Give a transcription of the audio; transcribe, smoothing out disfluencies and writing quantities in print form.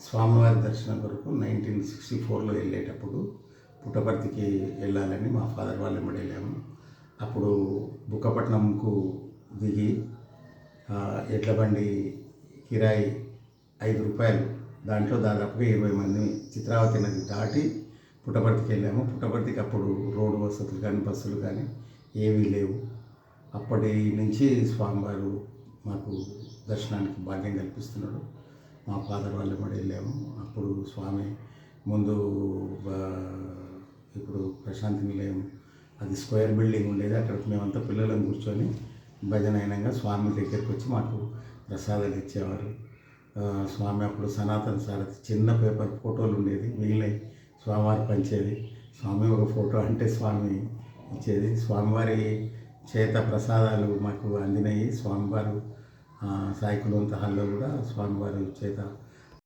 స్వామివారి దర్శనం కొరకు 1964లో వెళ్ళేటప్పుడు పుట్టపర్తికి వెళ్ళాలని మా ఫాదర్ వాళ్ళ వెంబడి వెళ్ళాము. అప్పుడు బుక్కపట్నంకు దిగి ఎడ్ల బండి కిరాయి ₹5, దాంట్లో దాదాపుగా 20 మంది చిత్రావతి నది దాటి పుట్టపర్తికి వెళ్ళాము. పుట్టపర్తికి అప్పుడు రోడ్డు వసతులు కానీ బస్సులు కానీ ఏవీ లేవు. అప్పటి నుంచి స్వామివారు మాకు దర్శనానికి భాగ్యం కల్పిస్తున్నాడు. మా ఫాదర్ వాళ్ళ కూడా వెళ్ళాము. అప్పుడు స్వామి ముందు ఇప్పుడు ప్రశాంతి నిలయం అది స్క్వేర్ బిల్డింగ్ ఉండేది. అక్కడికి మేమంతా పిల్లలను కూర్చొని భజన అయినంగా స్వామి దగ్గరికి వచ్చి మాకు ప్రసాదాలు ఇచ్చేవారు. స్వామి అప్పుడు సనాతన సారథి చిన్న పేపర్ ఫోటోలు ఉండేది, మిగిలినవి స్వామివారు పంచేది. స్వామి ఒక ఫోటో అంటే స్వామి ఇచ్చేది. స్వామివారి చేత ప్రసాదాలు మాకు అందినాయి. స్వామివారు సాయి కులవంత హాల్లో కూడా స్వామివారి చేత